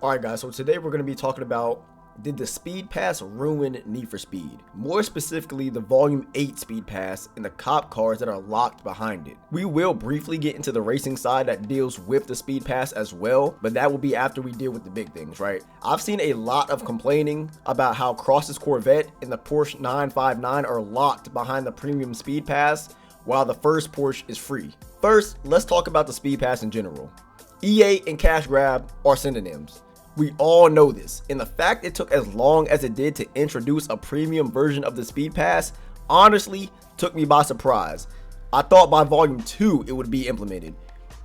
Alright guys, so today we're going to be talking about, did the Speed Pass ruin Need for Speed? More specifically, the Volume 8 Speed Pass and the cop cars that are locked behind it. We will briefly get into the racing side that deals with the Speed Pass as well, but that will be after we deal with the big things, right? I've seen a lot of complaining about how Cross's Corvette and the Porsche 959 are locked behind the Premium Speed Pass, while the first Porsche is free. First, let's talk about the Speed Pass in general. EA and cash grab are synonyms. We all know this, and the fact it took as long as it did to introduce a premium version of the Speed Pass honestly took me by surprise. I thought by Volume 2 it would be implemented.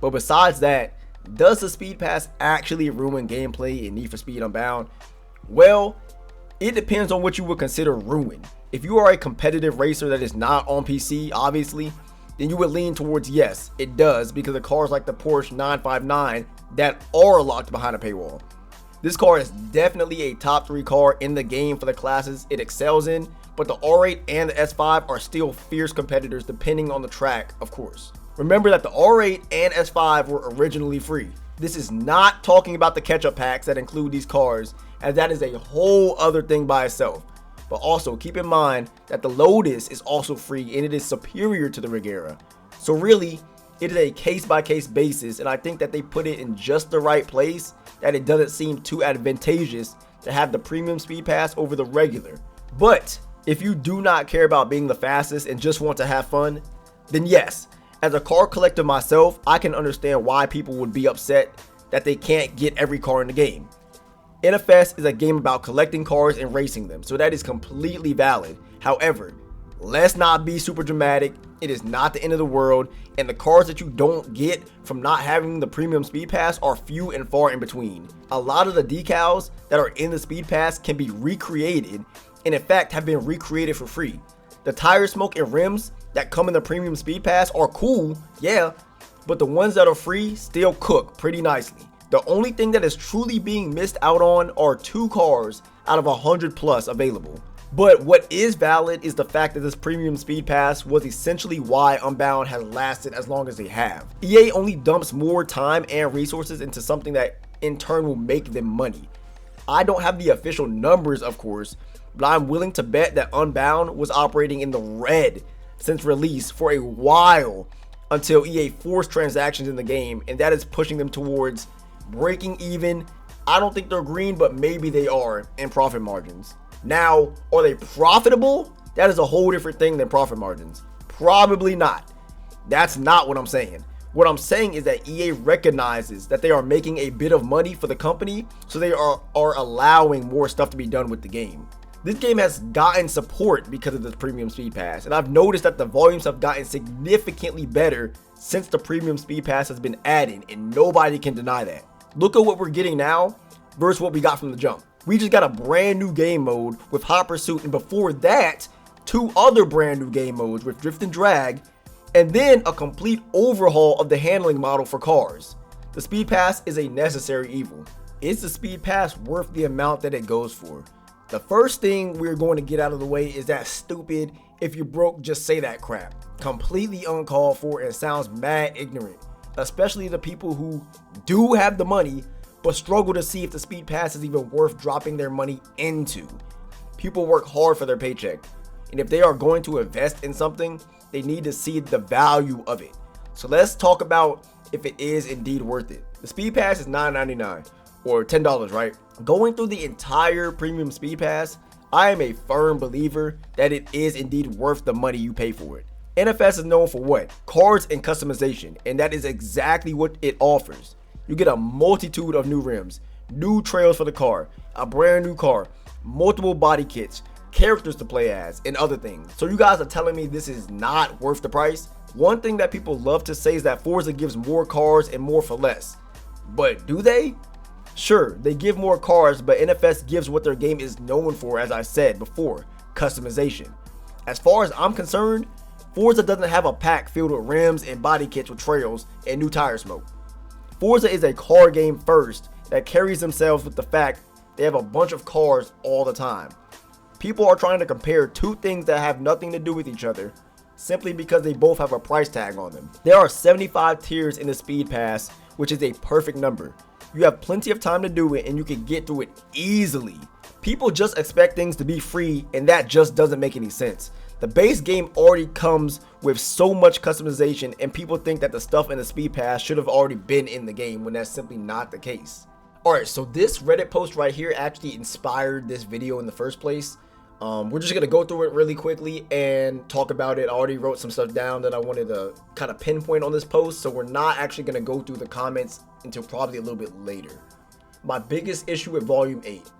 But besides that, does the Speed Pass actually ruin gameplay in Need for Speed Unbound? Well, it depends on what you would consider ruin. If you are a competitive racer that is not on PC, obviously, then you would lean towards yes, it does, because of cars like the Porsche 959 that are locked behind a paywall. This car is definitely a top 3 car in the game for the classes it excels in, but the R8 and the S5 are still fierce competitors depending on the track, of course. Remember that the R8 and S5 were originally free. This is not talking about the catch-up packs that include these cars, as that is a whole other thing by itself. But also keep in mind that the Lotus is also free and it is superior to the Regera. So really, it is a case-by-case basis, and I think that they put it in just the right place, that it doesn't seem too advantageous to have the Premium Speed Pass over the regular. But if you do not care about being the fastest and just want to have fun, then yes, as a car collector myself, I can understand why people would be upset that they can't get every car in the game. NFS is a game about collecting cars and racing them, so that is completely valid. However, let's not be super dramatic. It is not the end of the world, and the cars that you don't get from not having the Premium Speed Pass are few and far in between. A lot of the decals that are in the Speed Pass can be recreated, and in fact have been recreated for free. The tire smoke and rims that come in the Premium Speed Pass are cool, yeah, but the ones that are free still cook pretty nicely. The only thing that is truly being missed out on are 2 cars out of 100 plus available. But what is valid is the fact that this Premium Speed Pass was essentially why Unbound has lasted as long as they have. EA only dumps more time and resources into something that in turn will make them money. I don't have the official numbers, of course, but I'm willing to bet that Unbound was operating in the red since release for a while until EA forced transactions in the game, and that is pushing them towards breaking even. I don't think they're green, but maybe they are in profit margins. Now, are they profitable? That is a whole different thing than profit margins. Probably not. That's not what I'm saying. What I'm saying is that EA recognizes that they are making a bit of money for the company, so they are allowing more stuff to be done with the game. This game has gotten support because of this Premium Speed Pass, and I've noticed that the volumes have gotten significantly better since the Premium Speed Pass has been added, and nobody can deny that. Look at what we're getting now versus what we got from the jump. We just got a brand new game mode with Hot Pursuit, and before that, 2 other brand new game modes with Drift and Drag, and then a complete overhaul of the handling model for cars. The Speed Pass is a necessary evil. Is the Speed Pass worth the amount that it goes for? The first thing we're going to get out of the way is that stupid "if you're broke, just say that" crap. Completely uncalled for and sounds mad ignorant, especially the people who do have the money but struggle to see if the Speed Pass is even worth dropping their money into. People work hard for their paycheck, and if they are going to invest in something, they need to see the value of it. So let's talk about if it is indeed worth it. The Speed Pass is $9.99 or $10, right? Going through the entire Premium Speed Pass, I am a firm believer that it is indeed worth the money you pay for it. NFS is known for what? Cars and customization, and that is exactly what it offers. You get a multitude of new rims, new trails for the car, a brand new car, multiple body kits, characters to play as, and other things. So you guys are telling me this is not worth the price? One thing that people love to say is that Forza gives more cars and more for less. But do they? Sure, they give more cars, but NFS gives what their game is known for, as I said before, customization. As far as I'm concerned, Forza doesn't have a pack filled with rims and body kits with trails and new tire smoke. Forza is a car game first that carries themselves with the fact they have a bunch of cars all the time. People are trying to compare 2 things that have nothing to do with each other simply because they both have a price tag on them. There are 75 tiers in the Speed Pass, which is a perfect number. You have plenty of time to do it and you can get through it easily. People just expect things to be free, and that just doesn't make any sense. The base game already comes with so much customization, and people think that the stuff in the speed pass should have already been in the game when that's simply not the case. Alright, so this Reddit post right here actually inspired this video in the first place. We're just going to go through it really quickly and talk about it. I already wrote some stuff down that I wanted to kind of pinpoint on this post, so we're not actually going to go through the comments until probably a little bit later. My biggest issue with Volume 8.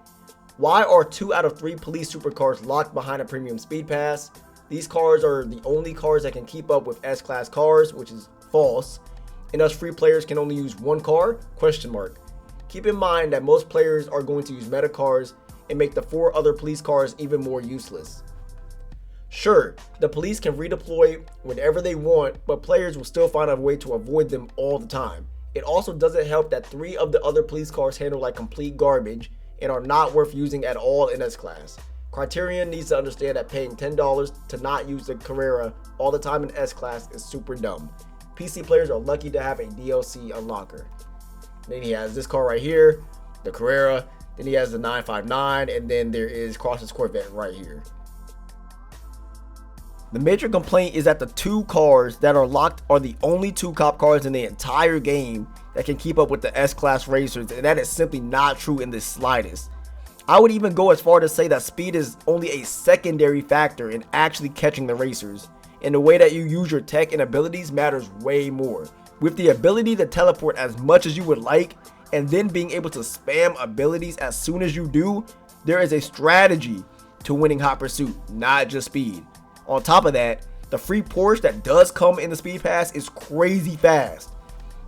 Why are 2 out of 3 police supercars locked behind a premium speed pass? These cars are the only cars that can keep up with S-Class cars, which is false. And us free players can only use one car? Question mark. Keep in mind that most players are going to use meta cars and make the 4 other police cars even more useless. Sure, the police can redeploy whenever they want, but players will still find a way to avoid them all the time. It also doesn't help that 3 of the other police cars handle like complete garbage and are not worth using at all in S-Class. Criterion needs to understand that paying $10 to not use the Carrera all the time in S-Class is super dumb. PC players are lucky to have a DLC unlocker. Then he has this car right here, the Carrera, then he has the 959, and then there is Cross's Corvette right here. The major complaint is that the 2 cars that are locked are the only 2 cop cars in the entire game that can keep up with the S-Class racers, and that is simply not true in the slightest. I would even go as far to say that speed is only a secondary factor in actually catching the racers, and the way that you use your tech and abilities matters way more. With the ability to teleport as much as you would like, and then being able to spam abilities as soon as you do, there is a strategy to winning Hot Pursuit, not just speed. On top of that, the free Porsche that does come in the speed pass is crazy fast.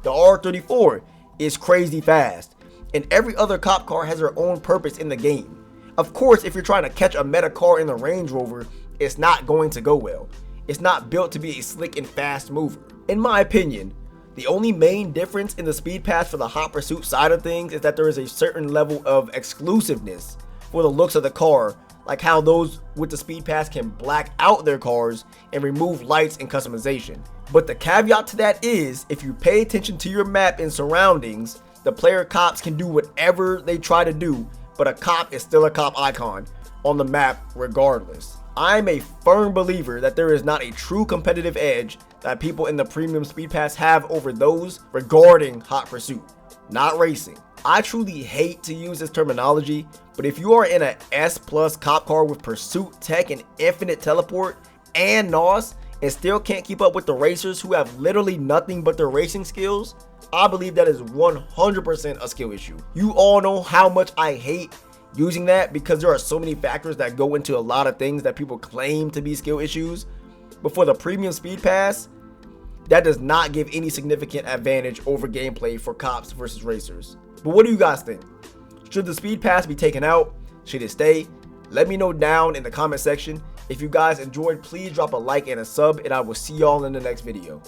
The R34 is crazy fast, and every other cop car has their own purpose in the game. Of course, if you're trying to catch a meta car in the Range Rover, it's not going to go well. It's not built to be a slick and fast mover. In my opinion, the only main difference in the speed pass for the Hot Pursuit side of things is that there is a certain level of exclusiveness for the looks of the car, like how those with the speed pass can black out their cars and remove lights and customization. But the caveat to that is, if you pay attention to your map and surroundings, the player cops can do whatever they try to do, but a cop is still a cop icon on the map regardless. I'm a firm believer that there is not a true competitive edge that people in the premium speed pass have over those regarding Hot Pursuit, not racing. I truly hate to use this terminology, but if you are in a S+ cop car with pursuit tech and infinite teleport and NOS and still can't keep up with the racers who have literally nothing but their racing skills, I believe that is 100% a skill issue. You all know how much I hate using that because there are so many factors that go into a lot of things that people claim to be skill issues. But for the premium speed pass, that does not give any significant advantage over gameplay for cops versus racers. But what do you guys think? Should the speed pass be taken out? Should it stay? Let me know down in the comment section. If you guys enjoyed, please drop a like and a sub, and I will see y'all in the next video.